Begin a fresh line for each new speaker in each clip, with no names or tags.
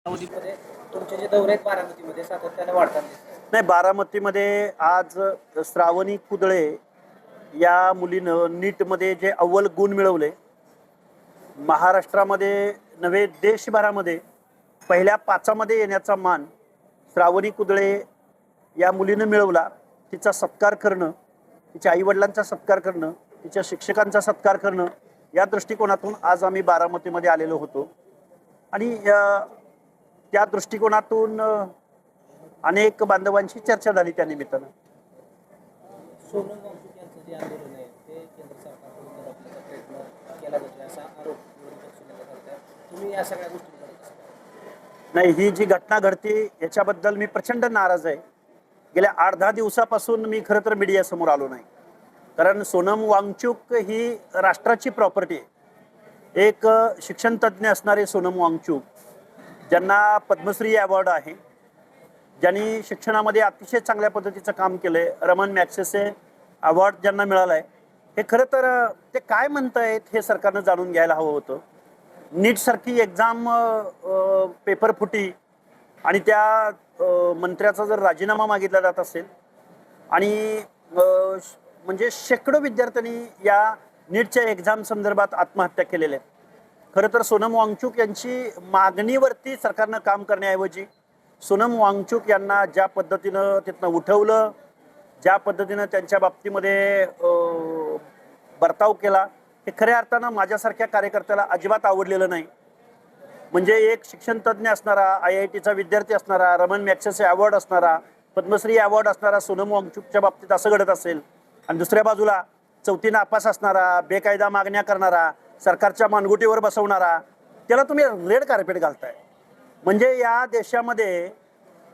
बारामतीमध्ये तुमचे जे दौरे आहेत बारामतीमध्ये सातत्याने वाढताना दिसतात.
नाही, बारामतीमध्ये आज श्रावणी कुदळे या मुलीनं नीटमध्ये जे अव्वल गुण मिळवले, महाराष्ट्रामध्ये नव्हे देशभरामध्ये पहिल्या 5मध्ये येण्याचा मान श्रावणी कुदळे या मुलीनं मिळवला. तिचा सत्कार करणं, तिच्या आईवडिलांचा सत्कार करणं, तिच्या शिक्षकांचा सत्कार करणं, या दृष्टिकोनातून आज आम्ही बारामतीमध्ये आलेलो होतो. आणि त्या दृष्टिकोनातून अनेक बांधवांशी चर्चा झाली त्या निमित्तानं.
सोनम वांगचुक यांचं जे आंदोलन आहे ते केंद्र सरकारकडून दडपण्याचा प्रयत्न केला जातोय असा आरोप विरोधी पक्ष नेते करतात. तुम्ही या सगळ्या गोष्टींकडे कसं पाहता?
नाही, ही जी घटना घडते याच्याबद्दल मी प्रचंड नाराज आहे. गेल्या 8-10 दिवसापासून मी खरं तर मीडियासमोर आलो नाही, कारण सोनम वांगचुक ही राष्ट्राची प्रॉपर्टी आहे. एक शिक्षण तज्ज्ञ असणारे सोनम वांगचुक, ज्यांना पद्मश्री अवॉर्ड आहे, ज्यांनी शिक्षणामध्ये अतिशय चांगल्या पद्धतीचं काम केलंय, रमन मॅग्सेसे अवॉर्ड ज्यांना मिळाला आहे, हे खरं तर ते काय म्हणतायत हे सरकारनं जाणून घ्यायला हवं होतं. नीटसारखी एक्झाम पेपर फुटी आणि त्या मंत्र्याचा जर राजीनामा मागितला जात असेल आणि म्हणजे शेकडो विद्यार्थ्यांनी या नीटच्या एक्झाम संदर्भात आत्महत्या केलेल्या आहेत. खरं तर सोनम वांगचुक यांची मागणीवरती सरकारनं काम करण्याऐवजी सोनम वांगचुक यांना ज्या पद्धतीनं तिथनं उठवलं, ज्या पद्धतीनं त्यांच्या बाबतीमध्ये बर्ताव केला, हे खऱ्या अर्थानं माझ्यासारख्या कार्यकर्त्याला अजिबात आवडलेलं नाही. म्हणजे एक शिक्षण तज्ज्ञ असणारा, IITचा विद्यार्थी असणारा, रमन मॅग्सेसे अवॉर्ड असणारा, पद्मश्री अवॉर्ड असणारा सोनम वांगचुकच्या बाबतीत असं घडत असेल, आणि दुसऱ्या बाजूला चौथी नापास असणारा, बेकायदा मागण्या करणारा, सरकारच्या मानगुटीवर बसवणारा, त्याला तुम्ही रेड कार्पेट घालताय. म्हणजे या देशामध्ये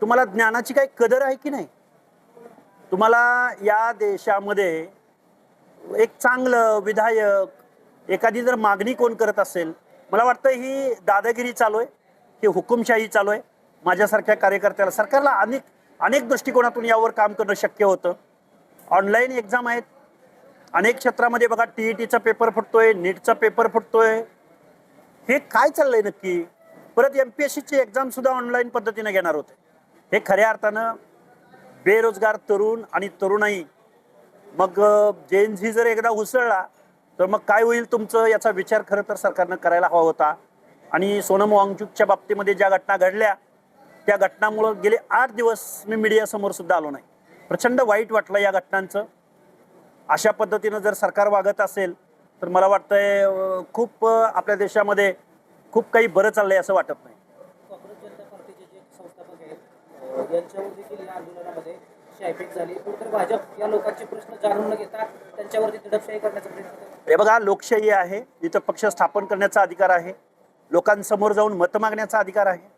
तुम्हाला ज्ञानाची काही कदर आहे की नाही? तुम्हाला या देशामध्ये एक चांगलं विधायक, एखादी जर मागणी कोण करत असेल, मला वाटतं ही दादागिरी चालू आहे, ही हुकुमशाही चालू आहे. माझ्यासारख्या कार्यकर्त्याला, सरकारला अनेक दृष्टिकोनातून यावर काम करणं शक्य होतं. ऑनलाईन एक्झाम आहेत अनेक क्षेत्रामध्ये, बघा TETचा पेपर फुटतोय, नीटचा पेपर फुटतोय, हे काय चाललंय नक्की? परत MPSCची एक्झाम सुद्धा ऑनलाईन पद्धतीने घेणार होते. हे खऱ्या अर्थानं बेरोजगार तरुण आणि तरुणाई, मग जेन झी जर एकदा उसळला तर मग काय होईल तुमचं, याचा विचार खरं तर सरकारनं करायला हवा होता. आणि सोनम वांगचुकच्या बाबतीमध्ये ज्या घटना घडल्या, त्या घटनामुळं गेले 8 दिवस मी मीडियासमोर सुद्धा आलो नाही. प्रचंड वाईट वाटलं या घटनांचं. अशा पद्धतीनं जर सरकार वागत असेल तर मला वाटतंय खूप आपल्या देशामध्ये खूप काही बरं चाललंय असं वाटत नाही.
काँग्रेस जनता पार्टीचे जे संस्थापक आहेत यांच्यावर देखील या आंदोलनामध्ये शायफेक झाली. तर भाजप या लोकांचे प्रश्न जाणून न घेता त्यांच्यावरती दडपशाही करण्याचा प्रयत्न करतो.
हे बघा, लोकशाही आहे, इथं पक्ष स्थापन करण्याचा अधिकार आहे, लोकांसमोर जाऊन मतं मागण्याचा अधिकार आहे.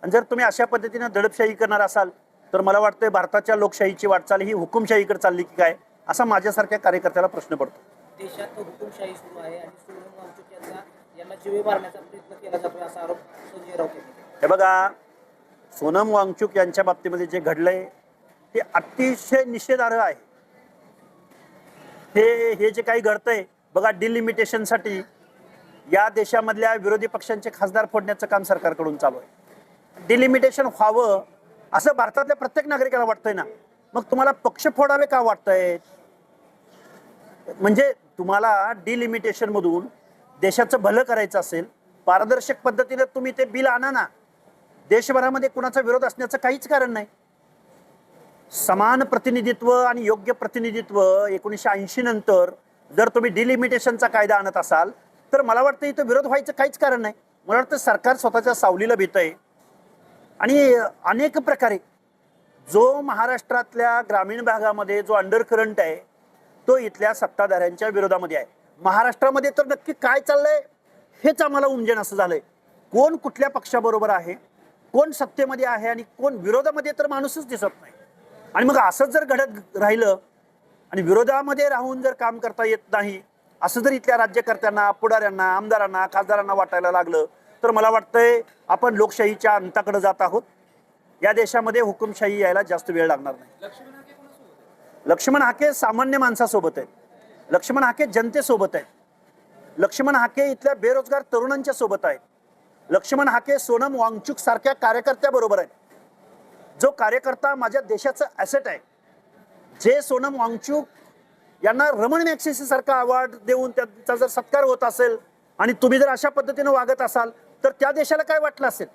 आणि जर तुम्ही अशा पद्धतीनं दडपशाही करणार असाल तर मला वाटतं भारताच्या लोकशाहीची वाटचाल ही हुकुमशाहीकडे चालली की काय, असा माझ्यासारख्या कार्यकर्त्याला प्रश्न पडतो.
देशात हुकुमशाही सुरू आहे आणि सोनम वांगचुक यांना जीवे मारण्याचा प्रयत्न केला जातोय असा आरोप संजय राऊत यांनी केला.
हे बघा, सोनम वांगचुक यांच्या बाबतीमध्ये जे घडलंय ते अतिशय निषेधार्ह आहे. हे जे काही घडतंय बघा, डिलिमिटेशनसाठी या देशामधल्या विरोधी पक्षांचे खासदार फोडण्याचं काम सरकारकडून चालू आहे. डिलिमिटेशन व्हावं असं भारतातल्या प्रत्येक नागरिकाला वाटतंय ना, मग तुम्हाला पक्ष फोडावे का वाटतंय? म्हणजे तुम्हाला डिलिमिटेशन मधून देशाचं भलं करायचं असेल, पारदर्शक पद्धतीने तुम्ही ते बिल आणा ना. देशभरामध्ये कुणाचा विरोध असण्याचं काहीच कारण नाही. समान प्रतिनिधित्व आणि योग्य प्रतिनिधित्व 1980 नंतर जर तुम्ही डिलिमिटेशनचा कायदा आणत असाल तर मला वाटतं इथं विरोध व्हायचं काहीच कारण नाही. मला वाटतं सरकार स्वतःच्या सावलीला भीतंय. आणि अनेक प्रकारे जो महाराष्ट्रातल्या ग्रामीण भागामध्ये जो अंडरकरंट आहे तो इथल्या सत्ताधाऱ्यांच्या विरोधामध्ये आहे. महाराष्ट्रामध्ये तर नक्की काय चाललंय हेच आम्हाला उमजेन असं झालंय. कोण कुठल्या पक्षाबरोबर आहे, कोण सत्तेमध्ये आहे आणि कोण विरोधामध्ये, तर माणूसच दिसत नाही. आणि मग असंच जर घडत राहिलं आणि विरोधामध्ये राहून जर काम करता येत नाही असं जर इथल्या राज्यकर्त्यांना, पुढाऱ्यांना, आमदारांना, खासदारांना वाटायला लागलं तर मला वाटतंय आपण लोकशाहीच्या अंताकडे जात आहोत. या देशामध्ये हुकुमशाही यायला जास्त वेळ लागणार नाही. लक्ष्मण हाके सामान्य माणसासोबत आहेत, लक्ष्मण हाके जनतेसोबत आहेत, लक्ष्मण हाके इथल्या बेरोजगार तरुणांच्या सोबत आहेत. लक्ष्मण हाके सोनम वांगचुक सारख्या कार्यकर्त्याबरोबर आहेत, जो कार्यकर्ता माझ्या देशाचं ॲसेट आहे, जे सोनम वांगचुक यांना रमण मॅग्सेसे सारखा अवॉर्ड देऊन त्यांचा जर सत्कार होत असेल आणि तुम्ही जर अशा पद्धतीने वागत असाल तर त्या देशाला काय वाटलं असेल?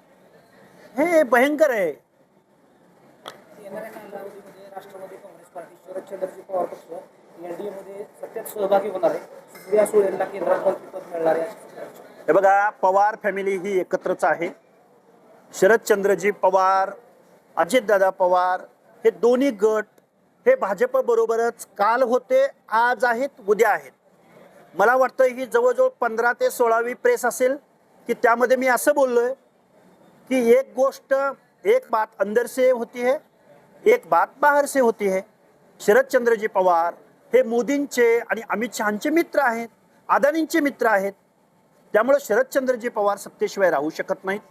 हे भयंकर आहे.
येणाऱ्या कालावधीमध्ये राष्ट्रवादी काँग्रेस पार्टी शरदचंद्रजी पवार पक्ष एनडीए मध्ये सत्यात सहभागी होणार आहे. सुप्रिया सुळेंना केंद्रात मंत्रिपद मिळणार आहे अशी चर्चा.
हे बघा, पवार फॅमिली ही एकत्रच आहे. शरदचंद्रजी पवार, अजितदादा पवार हे दोन्ही गट हे भाजप बरोबरच काल होते, आज आहेत, उद्या आहेत. मला वाटतं ही जवळजवळ 15 ते 16वी प्रेस असेल की त्यामध्ये मी असं बोललोय कि एक गोष्ट, एक बात अंदर से होती है, एक बात बाहर से होती है. शरदचंद्रजी पवार हे मोदींचे आणि अमित शहाचे मित्र आहेत, अदानींचे मित्र आहेत. त्यामुळे शरदचंद्रजी पवार सत्तेशिवाय राहू शकत नाहीत.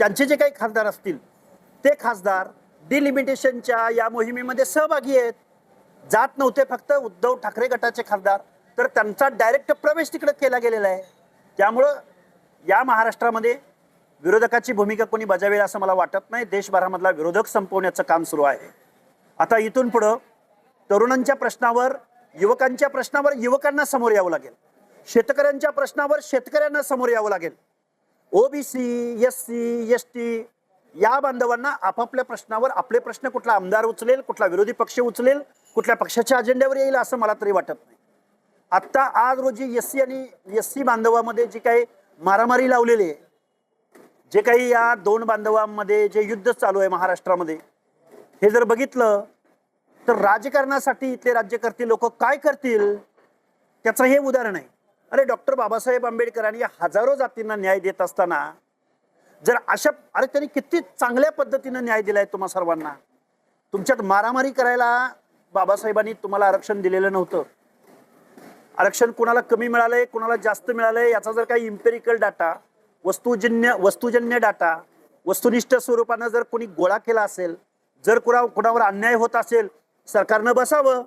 त्यांचे जे काही खासदार असतील ते खासदार डिलिमिटेशनच्या या मोहिमेमध्ये सहभागी आहेत. जात नव्हते फक्त उद्धव ठाकरे गटाचे खासदार, तर त्यांचा डायरेक्ट प्रवेश तिकडे केला गेलेला आहे. त्यामुळं या महाराष्ट्रामध्ये विरोधकाची भूमिका कोणी बजावेल असं मला वाटत नाही. देशभरामधला विरोधक संपवण्याचं काम सुरू आहे. आता इथून पुढं तरुणांच्या प्रश्नावर, युवकांच्या प्रश्नावर युवकांना समोर यावं लागेल. शेतकऱ्यांच्या प्रश्नावर शेतकऱ्यांना समोर यावं लागेल. ओबीसी, एससी, एसटी या बांधवांना आपापल्या प्रश्नावर, आपले प्रश्न कुठला आमदार उचलेल, कुठला विरोधी पक्ष उचलेल, कुठल्या पक्षाच्या अजेंड्यावर येईल असं मला तरी वाटत नाही. आत्ता आज रोजी एससी आणि एससी बांधवामध्ये जी काही मारामारी लावलेली आहे, जे काही या दोन बांधवांमध्ये जे युद्ध चालू आहे महाराष्ट्रामध्ये, हे जर बघितलं तर राजकारणासाठी इथले राज्यकर्ते लोक काय करतील त्याचं हे उदाहरण आहे. अरे डॉक्टर बाबासाहेब आंबेडकरांनी हजारो जातींना न्याय देत असताना जर अशा, अरे त्यांनी किती चांगल्या पद्धतीनं न्याय दिलाय तुम्हा सर्वांना. तुमच्यात मारामारी करायला बाबासाहेबांनी तुम्हाला आरक्षण दिलेलं नव्हतं. आरक्षण कुणाला कमी मिळालंय, कुणाला जास्त मिळालंय याचा जर काही इम्पेरिकल डाटा, वस्तुजन्य डाटा, वस्तुनिष्ठ स्वरूपानं जर कोणी गोळा केला असेल, जर कुणावर अन्याय होत असेल, सरकारनं बसावं,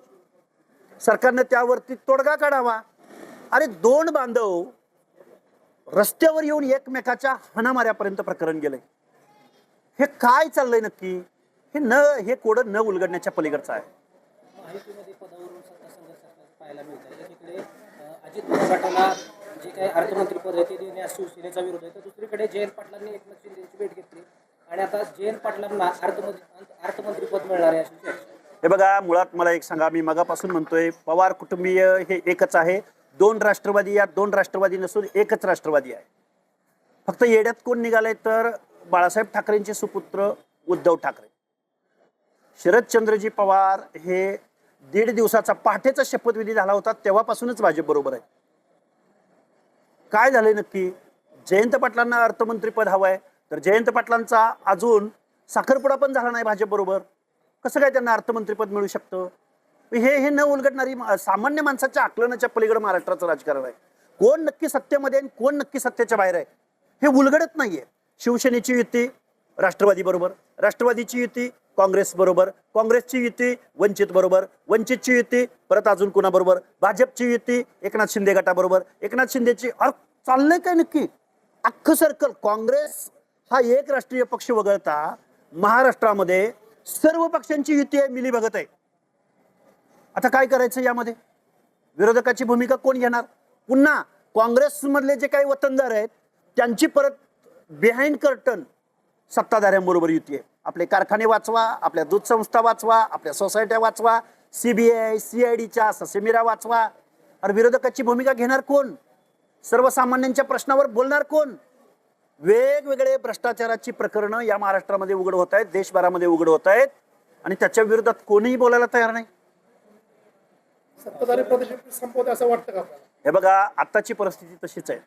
सरकारनं त्यावरती तोडगा काढावा. अरे दोन बांधव रस्त्यावर येऊन एकमेकाच्या हाणामाऱ्यापर्यंत प्रकरण गेलंय. हे काय चाललंय नक्की? हे कोडं न उलगडण्याच्या पलीकडचं आहे.
माहितीमध्ये पदावरून सत्ता संघर्ष असल्याचं पाहायला मिळतं. एकीकडे अजित पवार गटाला जे काही अर्थमंत्री पद आहे ते देण्यास शिवसेनेचा विरोध आहे, तर दुसरीकडे जयंत पाटलांनी एकनाथ शिंदेची भेट घेतली आणि आता जयंत पाटलांना अर्थमंत्री पद मिळणार आहे अशी चर्चा.
हे बघा, मुळात मला एक सांगा, मी मगापासून म्हणतोय पवार कुटुंबीय हे एकच आहे. दोन राष्ट्रवादी, या दोन राष्ट्रवादी नसून एकच राष्ट्रवादी आहे. फक्त येड्यात कोण निघालंय तर बाळासाहेब ठाकरेंचे सुपुत्र उद्धव ठाकरे. शरदचंद्रजी पवार हे 1.5 दिवसाचा पहाटेचा शपथविधी झाला होता तेव्हापासूनच भाजप बरोबर आहे. काय झालंय नक्की? जयंत पाटलांना अर्थमंत्रीपद हवंय, तर जयंत पाटलांचा अजून साखरपुडा पण झाला नाही भाजप बरोबर. कसं काय त्यांना अर्थमंत्रीपद मिळू शकतं? हे न उलगडणारी सामान्य माणसाच्या आकलनाच्या पलीकडे महाराष्ट्राचं राजकारण आहे. कोण नक्की सत्तेमध्ये आणि कोण नक्की सत्तेच्या बाहेर आहे हे उलगडत नाहीये. शिवसेनेची युती राष्ट्रवादी बरोबर, राष्ट्रवादीची युती काँग्रेस बरोबर, काँग्रेसची युती वंचित बरोबर, वंचितची युती परत अजून कुणाबरोबर, भाजपची युती एकनाथ शिंदे गटाबरोबर, एकनाथ शिंदेची. चाललंय काय नक्की? अख्खं सर्कल. काँग्रेस हा एक राष्ट्रीय पक्ष वगळता महाराष्ट्रामध्ये सर्व पक्षांची युती आहे, मिलीभगत आहे. आता काय करायचं यामध्ये? विरोधकाची भूमिका कोण घेणार? पुन्हा काँग्रेसमधले जे काही वतनदार आहेत त्यांची परत बिहाइंड कर्टन सत्ताधाऱ्यांबरोबर युती आहे. आपले कारखाने वाचवा, आपल्या दूध संस्था वाचवा, आपल्या सोसायट्या वाचवा, CBI CIDच्या ससेमिरा वाचवा. अरे विरोधकाची भूमिका घेणार कोण? सर्वसामान्यांच्या प्रश्नावर बोलणार कोण? वेगवेगळे भ्रष्टाचाराची प्रकरणं या महाराष्ट्रामध्ये उघड होत आहेत, देशभरामध्ये उघड होत आहेत आणि त्याच्या विरोधात कोणीही बोलायला तयार नाही.
सत्ताधारी प्रदेश संपवते असं वाटतं का?
हे बघा, आत्ताची परिस्थिती तशीच आहे.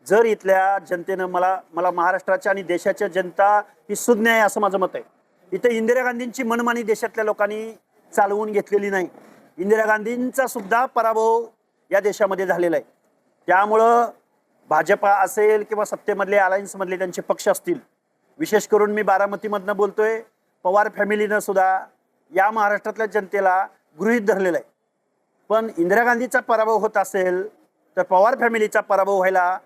जर इथल्या जनतेनं मला महाराष्ट्राच्या आणि देशाच्या जनता ही सुज्ञ आहे असं माझं मत आहे. इथे इंदिरा गांधींची मनमानी देशातल्या लोकांनी चालवून घेतलेली नाही. इंदिरा गांधींचा सुद्धा पराभव या देशामध्ये झालेला आहे. त्यामुळं भाजपा असेल किंवा सत्तेमधले अलायन्समधले त्यांचे पक्ष असतील, विशेष करून मी बारामतीमधनं बोलतोय, पवार फॅमिलीनं सुद्धा या महाराष्ट्रातल्या जनतेला गृहीत धरलेलं आहे. पण इंदिरा गांधीचा पराभव होत असेल तर पवार फॅमिलीचा पराभव व्हायला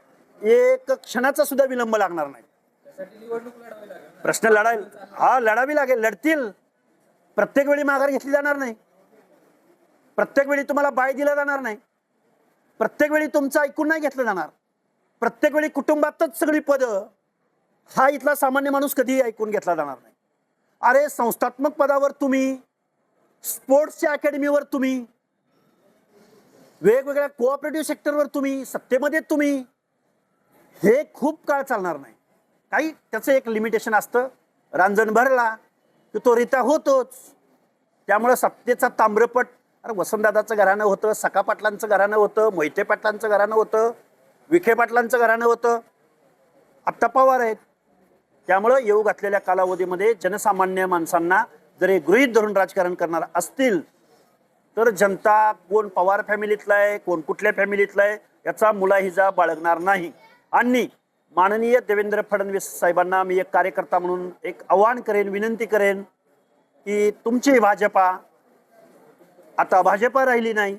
एक क्षणाचा सुद्धा विलंब लागणार नाही. प्रश्न लढावी लागेल, लढतील. प्रत्येक वेळी माघार घेतली जाणार नाही, प्रत्येक वेळी तुम्हाला बाय दिला जाणार नाही, प्रत्येक वेळी तुमचं ऐकून नाही घेतलं जाणार, प्रत्येक वेळी कुटुंबातच सगळी पदं हा इथला सामान्य माणूस कधीही ऐकून घेतला जाणार नाही. अरे संस्थात्मक पदावर तुम्ही, स्पोर्ट्सच्या अकॅडमीवर तुम्ही, वेगवेगळ्या कोऑपरेटिव्ह सेक्टरवर तुम्ही, सत्तेमध्ये तुम्ही, हे खूप काळ चालणार नाही. काही त्याचं एक लिमिटेशन असतं. रांजण भरला की तो रिता होतोच. त्यामुळं सत्तेचा ताम्रपट, अरे वसंतदादाचं घराणं होतं, सखा पाटलांचं घराणं होतं, मोहिते पाटलांचं घराणं होतं, विखे पाटलांचं घराणं होतं, आत्ता पवार आहेत. त्यामुळं येऊ घातलेल्या कालावधीमध्ये जनसामान्य माणसांना जर हे गृहीत धरून राजकारण करणार असतील तर जनता कोण पवार फॅमिलीतला आहे, कोण कुठल्या फॅमिलीतला आहे याचा मुलाहिजा बाळगणार नाही. आणि माननीय देवेंद्र फडणवीस साहेबांना मी एक कार्यकर्ता म्हणून एक आवाहन करेन, विनंती करेन की तुमची भाजपा आता भाजपा राहिली नाही,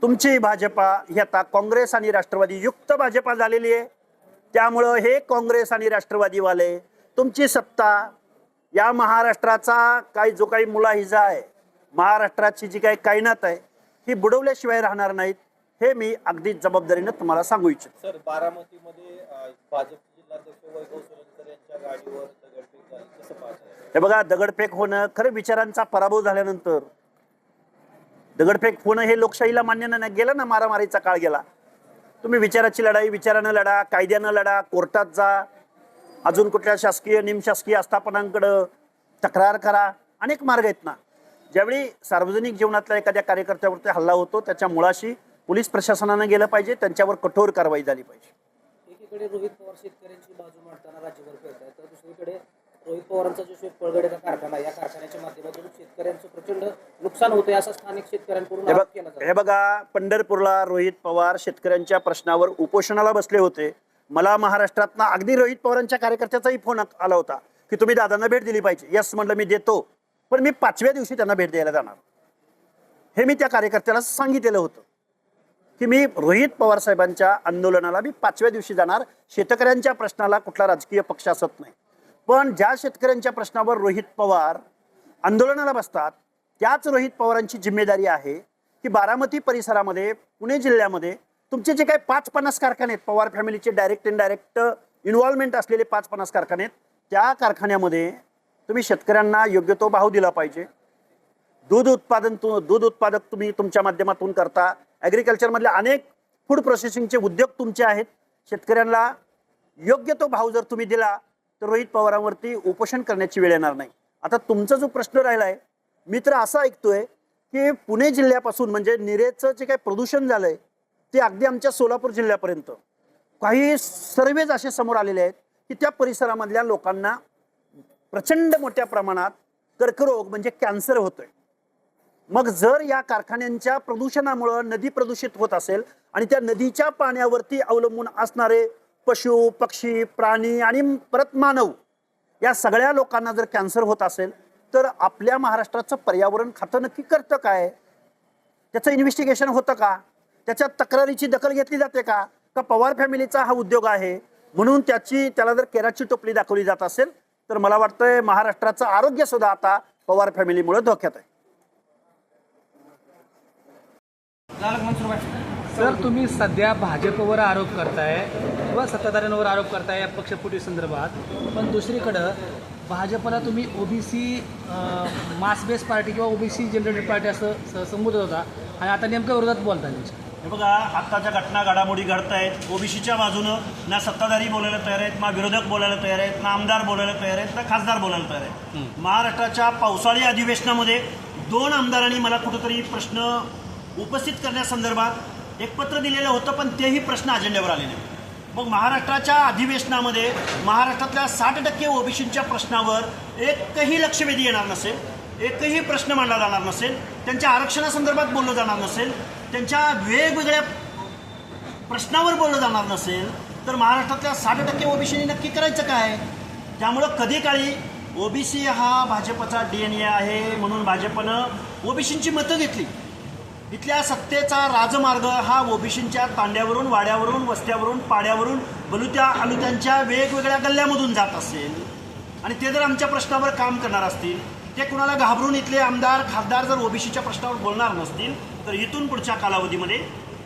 तुमची भाजपा ही आता काँग्रेस आणि राष्ट्रवादी युक्त भाजपा झालेली आहे. त्यामुळं हे काँग्रेस आणि राष्ट्रवादीवाले तुमची सत्ता, या महाराष्ट्राचा जो काही मुलाहिजा आहे, महाराष्ट्राची जी काही कायनात आहे ही बुडवल्याशिवाय राहणार नाहीत. हे मी अगदी जबाबदारीनं तुम्हाला सांगू इच्छितो.
सर, बारामतीमध्ये भाजपचे जिल्हाध्यक्ष वैभव सुरेंकर यांच्या गाडीवर दगडफेक झाली, कसं पाहताय?
हे बघा, दगडफेक होणं खरं विचारांचा पराभव झाल्यानंतर दगडफेक होणं हे लोकशाहीला मान्य नाही. गेलं ना, मारामारीचा काळ गेला. तुम्ही विचाराची लढाई विचारानं लढा, कायद्यानं लढा, कोर्टात जा, अजून कुठल्या शासकीय निमशासकीय आस्थापनांकडं तक्रार करा, अनेक मार्ग आहेत ना. ज्यावेळी सार्वजनिक जीवनातल्या एखाद्या कार्यकर्त्यावरती हल्ला होतो त्याच्या मुळाशी पोलीस प्रशासनानं गेलं पाहिजे, त्यांच्यावर कठोर कारवाई झाली पाहिजे.
एकीकडे रोहित पवार शेतकऱ्यांची बाजू मांडताना राज्यभर फिरताय, तर दुसरीकडे रोहित पवारांचा जो पळगड्याचा कारखाना, या कारखान्याच्या माध्यमातून शेतकऱ्यांचं प्रचंड नुकसान होतंय असं स्थानिक शेतकऱ्यांकडून आरोप केला जातो.
हे बघा, पंढरपूरला रोहित पवार शेतकऱ्यांच्या प्रश्नावर उपोषणाला बसले होते. मला महाराष्ट्रातनं अगदी रोहित पवारांच्या कार्यकर्त्याचाही फोन आला होता की तुम्ही दादांना भेट दिली पाहिजे. यस म्हणलं, मी देतो, पण मी 5व्या दिवशी त्यांना भेट द्यायला जाणार. हे मी त्या कार्यकर्त्याला सांगितलेलं होतं की मी रोहित पवार साहेबांच्या आंदोलनाला मी 5व्या दिवशी जाणार. शेतकऱ्यांच्या प्रश्नाला कुठला राजकीय पक्ष असत नाही, पण ज्या शेतकऱ्यांच्या प्रश्नावर रोहित पवार आंदोलनाला बसतात त्याच रोहित पवारांची जिम्मेदारी आहे की बारामती परिसरामध्ये, पुणे जिल्ह्यामध्ये तुमचे जे काही 5-50 कारखाने आहेत, पवार फॅमिलीचे डायरेक्ट इनडायरेक्ट इन्व्हॉल्वमेंट असलेले 5-50 कारखाने आहेत, त्या कारखान्यामध्ये तुम्ही शेतकऱ्यांना योग्य तो भाव दिला पाहिजे. दूध उत्पादक तुम्ही तुमच्या माध्यमातून करता. ॲग्रिकल्चरमधले अनेक फूड प्रोसेसिंगचे उद्योग तुमचे आहेत. शेतकऱ्यांना योग्य तो भाव जर तुम्ही दिला तर रोहित पवारांवरती उपोषण करण्याची वेळ येणार नाही. आता तुमचा जो प्रश्न राहिला आहे, मी तर असं ऐकतोय की पुणे जिल्ह्यापासून म्हणजे निरेचं जे काही प्रदूषण झालंय ते अगदी आमच्या सोलापूर जिल्ह्यापर्यंत काही सर्वेज असे समोर आलेले आहेत की त्या परिसरामधल्या लोकांना प्रचंड मोठ्या प्रमाणात कर्करोग म्हणजे कॅन्सर होतोय. मग जर या कारखान्यांच्या प्रदूषणामुळं नदी प्रदूषित होत असेल आणि त्या नदीच्या पाण्यावरती अवलंबून असणारे पशु, पक्षी, प्राणी आणि परत मानव, या सगळ्या लोकांना जर कॅन्सर होत असेल तर आपल्या महाराष्ट्राचं पर्यावरण खातं नक्की करतं काय? त्याचं इन्व्हेस्टिगेशन होतं का? त्याच्या तक्रारीची दखल घेतली जाते का? का पवार फॅमिलीचा हा उद्योग आहे म्हणून त्याला जर केराची टोपली दाखवली जात असेल तर मला वाटतंय महाराष्ट्राचं आरोग्य सुद्धा आता पवार फॅमिलीमुळे धोक्यात आहे.
सर, तुम्ही सध्या भाजपवर आरोप करताय किंवा सत्ताधाऱ्यांवर आरोप करताय या पक्षफुटी संदर्भात, पण दुसरीकडं भाजपला तुम्ही ओबीसी मास बेस पार्टी किंवा ओबीसी जनरेटेड पार्टी असं संबोधत होता आणि आता नेमक्या विरोधात बोलता.
हे बघा, आत्ताच्या घटना घडामोडी घडत आहेत. ओबीसीच्या बाजूनं ना सत्ताधारी बोलायला तयार आहेत, ना विरोधक बोलायला तयार आहेत, ना आमदार बोलायला तयार आहेत, ना खासदार बोलायला तयार आहेत. महाराष्ट्राच्या पावसाळी अधिवेशनामध्ये 2 आमदारांनी मला कुठंतरी प्रश्न उपस्थित करण्यासंदर्भात एक पत्र दिलेलं होतं, पण तेही प्रश्न अजेंड्यावर आले नाही. मग महाराष्ट्राच्या अधिवेशनामध्ये महाराष्ट्रातल्या 60% ओबीसींच्या प्रश्नावर एकही लक्षवेधी येणार नसेल, एकही प्रश्न मांडला जाणार नसेल, त्यांच्या आरक्षणासंदर्भात बोललं जाणार नसेल, त्यांच्या वेगवेगळ्या प्रश्नावर बोललं जाणार नसेल, तर महाराष्ट्रातल्या 60% ओबीसींनी नक्की करायचं काय? त्यामुळं कधी काळी ओबीसी हा भाजपचा DNA आहे म्हणून भाजपनं ओबीसींची मतं घेतली. इथल्या सत्तेचा राजमार्ग हा ओबीसींच्या तांड्यावरून, वाड्यावरून, वस्त्यावरून, पाड्यावरून, बलुत्या आलुत्यांच्या वेगवेगळ्या गल्ल्यामधून जात असेल आणि ते जर आमच्या प्रश्नावर काम करणार असतील, ते कुणाला घाबरून इथले आमदार खासदार जर ओबीसीच्या प्रश्नावर बोलणार नसतील, तर इथून पुढच्या कालावधीमध्ये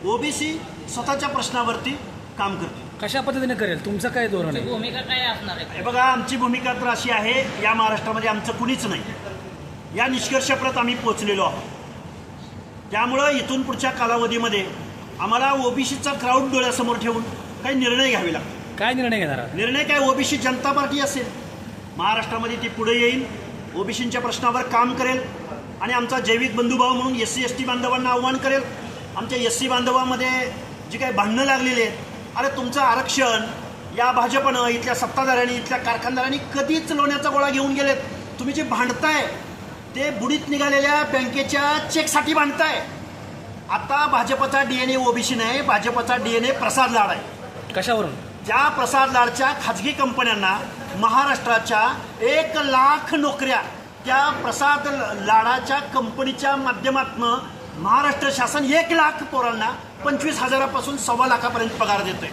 ओबीसी स्वतःच्या प्रश्नावरती काम करतील.
कशा पद्धतीने करेल? तुमचं काय धोरण आहे?
भूमिका काय असणार आहे?
हे बघा, आमची भूमिका तर अशी आहे, या महाराष्ट्रामध्ये आमचं कुणीच नाही, या निष्कर्षाप्रत आम्ही पोचलेलो आहोत. त्यामुळं इथून पुढच्या कालावधीमध्ये आम्हाला ओबीसीचा क्राऊड डोळ्यासमोर ठेवून काही निर्णय घ्यावे लागतात.
काय निर्णय घेणार आहात?
निर्णय काय? ओबीसी जनता पार्टी असेल महाराष्ट्रामध्ये, ती पुढे येईल, ओबीसींच्या प्रश्नावर काम करेल आणि आमचा जैविक बंधुभाव म्हणून SC ST बांधवांना आव्हान करेल. आमच्या SC बांधवामध्ये जी काही भांडणं लागलेली आहेत, अरे तुमचं आरक्षण या भाजपनं, इथल्या सत्ताधाऱ्यांनी, इथल्या कारखानदारांनी कधीच लोण्याचा गोळा घेऊन गेलेत. तुम्ही जे भांडताय ते बुडीत निघालेल्या बँकेच्या चेकसाठी भांडताय. आता भाजपचा DNA ओबीसी नाही, भाजपचा DNA प्रसाद लाड आहे.
कशावरून?
ज्या प्रसाद लाडच्या खाजगी कंपन्यांना महाराष्ट्राच्या 1,00,000 नोकऱ्या त्या प्रसाद लाडाच्या कंपनीच्या माध्यमातून महाराष्ट्र शासन 1,00,000 पोरांना 25,000पासून 2,25,000पर्यंत पगार देतोय.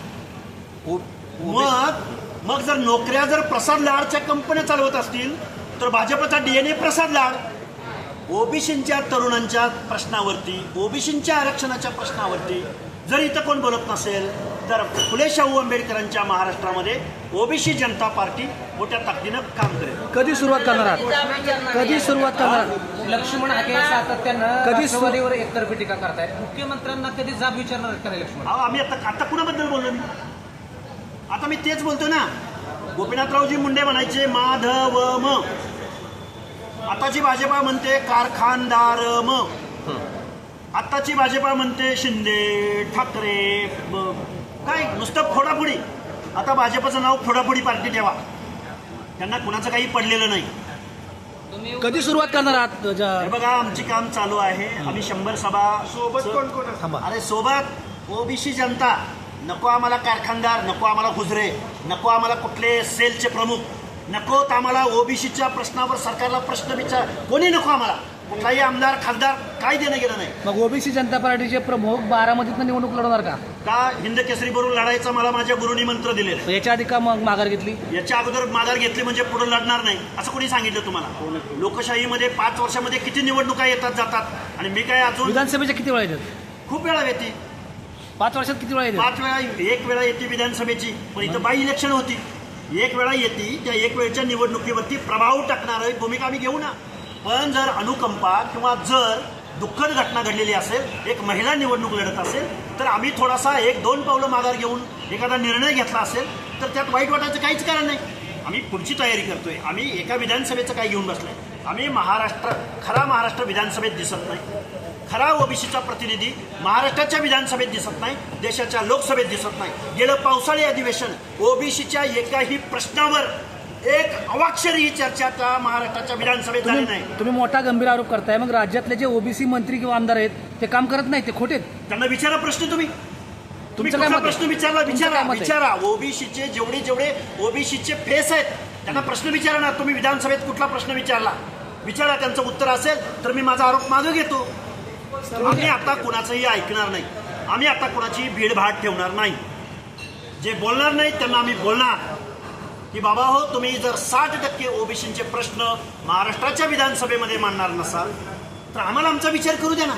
मग जर नोकऱ्या जर प्रसाद लाडच्या कंपन्या चालवत असतील तर भाजपचा DNA प्रसाद लाड ओबीसींच्या तरुणांच्या प्रश्नावरती, ओबीसींच्या आरक्षणाच्या प्रश्नावरती जर इथं कोण बोलत नसेल, तर फुले शाहू आंबेडकरांच्या महाराष्ट्रामध्ये ओबीसी जनता पार्टी मोठ्या ताकदीनं काम करेल.
कधी सुरुवात करणार आहात? कधी सुरुवात करणार आहात?
लक्ष्मण हाके सातत्यानं
कधी
राष्ट्रवादीवर एकतर्फी टीका करतायत. मुख्यमंत्र्यांना कधी जाब विचारणार का नाही लक्ष्मण?
अहो, आम्ही आता कुणाबद्दल बोललो मी? आता मी तेच बोलतो ना. गोपीनाथरावजी मुंडे म्हणायचे माधव म, आताची भाजपा म्हणते कारखानदार म, आत्ताची भाजपा म्हणते शिंदे ठाकरे, काय नुसतं फोडाफोडी. आता भाजपचं नाव फोडाफोडी पार्टी ठेवा, त्यांना कुणाचं काही पडलेलं नाही.
कधी सुरुवात करणार आहात?
हे बघा, आमची काम चालू आहे. आम्ही 100 सभा
सोबत कोण कोण असतं?
थांबा.
अरे सोबत ओबीसी जनता. नको आम्हाला कारखानदार, नको आम्हाला गुजरे, नको आम्हाला कुठले सेलचे प्रमुख, नको आम्हाला ओबीसीच्या प्रश्नावर सरकारला प्रश्न विचार, कोणी नको आम्हाला. कुठलाही आमदार खासदार काय देणं गेलं नाही.
मग ओबीसी जनता पार्टीचे प्रमुख बारामतीतनं निवडणूक लढवणार का?
का हिंद केसरी बरोबर लढायचं मला माझ्या गुरुनी मंत्र दिलेलं.
याच्या आधी का मग माघार घेतली?
याच्या अगोदर माघार घेतली म्हणजे पुढे लढणार नाही असं कोणी सांगितलं तुम्हाला? लोकशाहीमध्ये 5 वर्षामध्ये किती निवडणुका येतात जातात, आणि मी काय अजून
विधानसभेच्या किती वेळा येतात?
खूप वेळा येते.
5 वर्षात किती वेळा येतात?
5 वेळा, 1 वेळा येते विधानसभेची, पण इथं बाय इलेक्शन होती. 1 वेळा येते. त्या 1 वेळच्या निवडणुकीवरती प्रभाव टाकणार भूमिका आम्ही घेऊ ना. पण जर अनुकंपा किंवा जर दुःखद घटना घडलेली असेल, एक महिला निवडणूक लढत असेल, तर आम्ही थोडासा 1-2 पावलं माघार घेऊन एखादा निर्णय घेतला असेल तर त्यात वाईट वाटायचं काहीच कारण नाही. आम्ही पुढची तयारी करतोय. आम्ही एका विधानसभेचं काय घेऊन बसलोय? आम्ही खरा महाराष्ट्र विधानसभेत दिसत नाही. खरा ओबीसीचा प्रतिनिधी महाराष्ट्राच्या विधानसभेत दिसत नाही, देशाच्या लोकसभेत दिसत नाही. गेलं पावसाळी अधिवेशन ओबीसीच्या एकाही प्रश्नावर एक अवाक्षरही चर्चा त्या महाराष्ट्राच्या विधानसभेत झाली नाही.
तुम्ही मोठा गंभीर आरोप करताय. मग राज्यातले जे ओबीसी मंत्री किंवा आमदार आहेत ते काम करत नाही, ते खोटे आहेत.
त्यांना विचारा प्रश्न. तुम्ही
तुमचं काय
कुठला
मत आहे?
प्रश्न विचारला?
तुमचं काय मत आहे?
विचारा. ओबीसीचे जेवढे ओबीसीचे फेस आहेत त्यांना प्रश्न विचारा ना. तुम्ही विधानसभेत कुठला प्रश्न विचारा, त्यांचं उत्तर असेल तर मी माझा आरोप मागे घेतो. आम्ही आता कुणाचंही ऐकणार नाही. आम्ही आता कुणाची भीडभाड ठेवणार नाही. जे बोलणार नाही त्यांना आम्ही बोलणार की बाबा हो, तुम्ही जर 60% ओबीसीचे प्रश्न महाराष्ट्राच्या विधानसभेमध्ये मांडणार नसाल तर आम्हाला आमचा विचार करू द्या ना.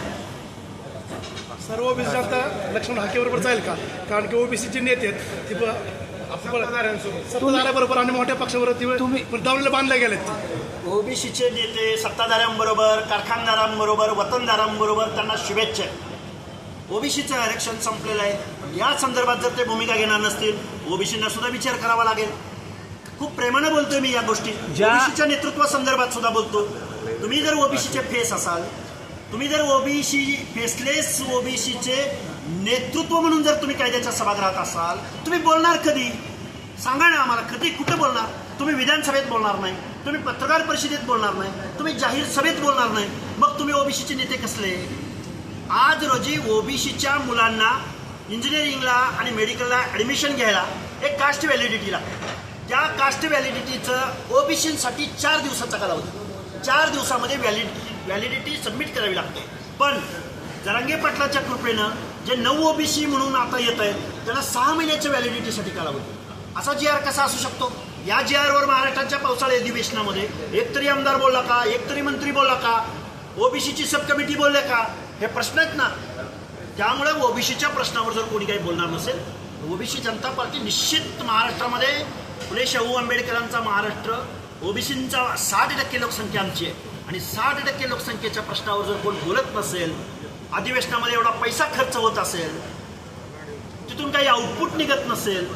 सर्व ओबीसी जनता लक्ष्मण हाकेबरोबर जाईल का? कारण की ओबीसीचे नेते आहेत ते सत्ताधाऱ्याबरोबर आणि मोठ्या पक्षाबरोबर दावणीला बांधले गेलेत.
ओबीसीचे नेते सत्ताधाऱ्यांबरोबर, कारखानदारांबरोबर, वतनदारांबरोबर त्यांना शुभेच्छा. ओबीसीचं आरक्षण संपलेलं आहे. या संदर्भात जर ते भूमिका घेणार नसतील, ओबीसींना सुद्धा विचार करावा लागेल. खूप प्रेमानं बोलतोय मी या गोष्टी. ओबीसीच्या नेतृत्वासंदर्भात सुद्धा बोलतो. तुम्ही जर ओबीसीचे फेस असाल, तुम्ही जर ओबीसी फेसलेस ओबीसीचे नेतृत्व म्हणून जर तुम्ही कायद्याच्या सभागृहात असाल, तुम्ही बोलणार कधी? सांगा ना आम्हाला. कधी, कुठं बोलणार? तुम्ही विधानसभेत बोलणार नाही, तुम्ही पत्रकार परिषदेत बोलणार नाही, तुम्ही जाहीर सभेत बोलणार नाही, मग तुम्ही ओबीसीचे नेते कसले? आज रोजी ओबीसीच्या मुलांना इंजिनिअरिंगला आणि मेडिकलला ॲडमिशन घ्यायला एक कास्ट व्हॅलिडिटी लागते. त्या कास्ट व्हॅलिडिटीचं ओबीसीसाठी 4 दिवसाचा कालावधी. 4 दिवसामध्ये व्हॅलिडिटी सबमिट करावी लागते. पण जरांगे पाटलाच्या कृपेनं जे 9 ओबीसी म्हणून आता येत आहेत त्याला 6 महिन्याच्या व्हॅलिडिटीसाठी कालावधी. असा जी आर कसा असू शकतो? या जी आरवर महाराष्ट्राच्या पावसाळी अधिवेशनामध्ये एकतरी आमदार बोलला का, एकतरी मंत्री बोलला का, ओबीसीची सब कमिटी बोलले का? हे प्रश्न आहेत ना. त्यामुळे ओबीसीच्या प्रश्नावर जर कोणी काही बोलणार नसेल, ओबीसी जनता पार्टी निश्चित महाराष्ट्रामध्ये फुले शाहू आंबेडकरांचा महाराष्ट्र, ओबीसींचा 60% लोकसंख्या आमची आहे आणि 60% लोकसंख्येच्या प्रश्नावर जर कोण बोलत नसेल, अधिवेशनामध्ये एवढा पैसा खर्च होत असेल, तिथून काही आउटपुट निघत नसेल,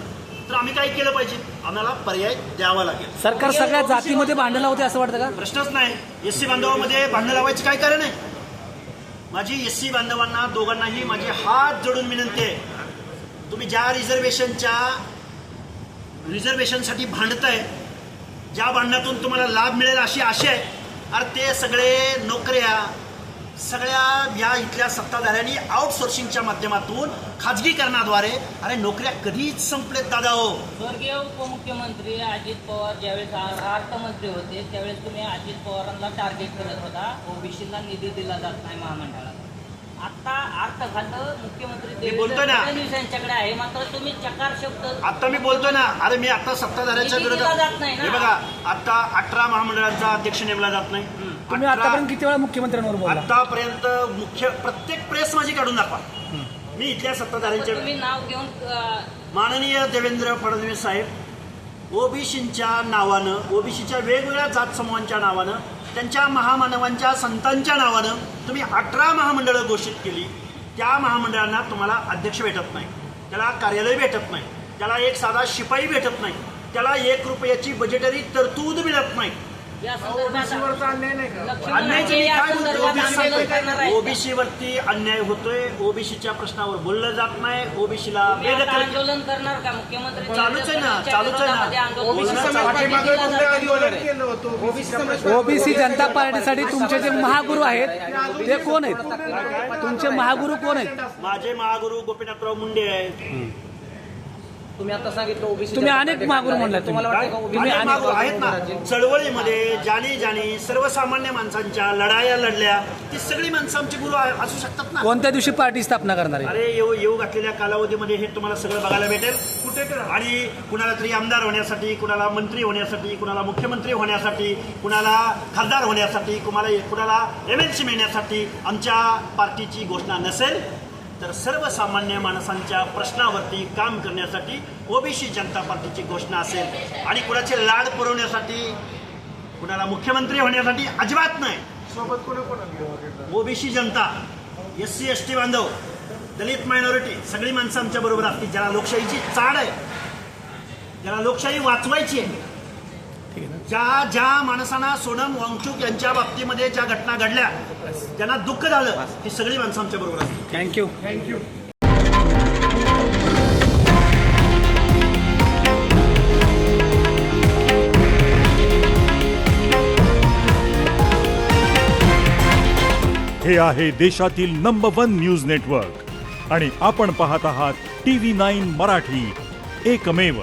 तर आम्ही काय केलं पाहिजे? आम्हाला पर्याय द्यावा लागेल.
सरकार सगळ्या जातीमध्ये भांडण लावते असं वाटतं का?
प्रश्नच नाही. एससी बांधवामध्ये भांडण लावायचं काय कारण आहे? माझी एससी बांधवांना दोघांनाही माझी हात जोडून विनंती आहे, तुम्ही ज्या रिझर्वेशनसाठी भांडताय, ज्या भांडणातून तुम्हाला लाभ मिळेल अशी आशा आहे, अरे ते सगळे नोकऱ्या सगळ्या या इथल्या सत्ताधाऱ्यांनी आउटसोर्सिंगच्या माध्यमातून खाजगीकरणाद्वारे अरे नोकऱ्या कधीच संपलेत दादा. हो,
स्वर्गीय उपमुख्यमंत्री अजित पवार ज्यावेळेस अर्थमंत्री होते त्यावेळेस तुम्ही अजित पवारांना टार्गेट करत होता, ओबीसीला निधी दिला जात नाही महामंडळाला. आता अर्थ खातं मुख्यमंत्री
बोलतोय ना,
फडणवीस यांच्याकडे आहे, मात्र तुम्ही चकार शब्द
आता मी बोलतोय ना. अरे मी आता सत्ताधाऱ्यांच्या
निधी दिला
विरोधात
जात नाही ना.
हे बघा, आता 18 महामंडळांचा अध्यक्ष नेमला जात नाही.
तुम्ही आतापर्यंत किती वेळा मुख्यमंत्र्यांवर बोलला?
आतापर्यंत प्रत्येक प्रेस माझी काढून दाखवा. मी इथल्या सत्ताधाऱ्यांच्या
तुम्ही नाव घेऊन
माननीय देवेंद्र फडणवीस साहेब ओबीसींच्या नावानं, ओबीसीच्या वेगवेगळ्या जात समूहांच्या नावानं, त्यांच्या महामानवांच्या संतांच्या नावानं तुम्ही 18 महामंडळं घोषित केली. त्या महामंडळांना तुम्हाला अध्यक्ष भेटत नाही, त्याला कार्यालय भेटत नाही, त्याला एक साधा शिपाई भेटत नाही, त्याला 1 रुपयाची बजेटरी तरतूद मिळत नाही.
या संदर्भात
अन्यायाचं मी काय बोलतो? ओबीसीवरती अन्याय होतोय, ओबीसीच्या प्रश्नावर बोललं जात नाही, ओबीसीला बेदखल
आंदोलन करणार का मुख्यमंत्री?
चालूच आहे ना, चालूच आहे ना.
ओबीसी जनता पार्टीसाठी तुमचे जे महागुरू आहेत ते कोण आहेत? तुमचे महागुरू कोण आहेत?
माझे महागुरू गोपीनाथराव मुंडे आहेत.
तुम्ही आता सांगितलं ओबीसी
तुम्ही अनेक महागुरू म्हणलात.
तुम्हाला वाटतं का
अनेक
ओबीसी
महागुरू आहेत ना. चळवळीमध्ये ज्याने सर्वसामान्य माणसांच्या लढाया लढल्या, ती सगळी माणसं आमची गुरु असू शकतात ना.
कोणत्या दिवशी पार्टी स्थापना करणार आहे?
अरे येऊ घातलेल्या कालावधीमध्ये हे तुम्हाला सगळं बघायला भेटेल. कुठे आणि कुणाला तरी आमदार होण्यासाठी, कुणाला मंत्री होण्यासाठी, कुणाला मुख्यमंत्री होण्यासाठी, कुणाला खासदार होण्यासाठी, कुणाला MLC मिळण्यासाठी आमच्या पार्टीची घोषणा नसेल, तर सर्वसामान्य माणसांच्या प्रश्नावरती काम करण्यासाठी ओबीसी जनता पार्टीची घोषणा असेल. आणि कुणाचे लाड पुरवण्यासाठी, कुणाला मुख्यमंत्री होण्यासाठी अजिबात नाही. ओबीसी जनता, SC ST बांधव, दलित मायनॉरिटी सगळी माणसं आमच्या बरोबर असतील. ज्याला लोकशाहीची चाड आहे, ज्याला लोकशाही वाचवायची आहे, ज्या माणसांना सोनम वांगचुक यांच्या बाबतीमध्ये ज्या घटना घडल्या, ज्यांना दुःख झालं, ती सगळी माणसं आमच्या बरोबर असतील.
थँक्यू.
हे आहे देशातील नंबर 1 न्यूज नेटवर्क आणि आपण पाहत आहात TV9 मराठी, एकमेव.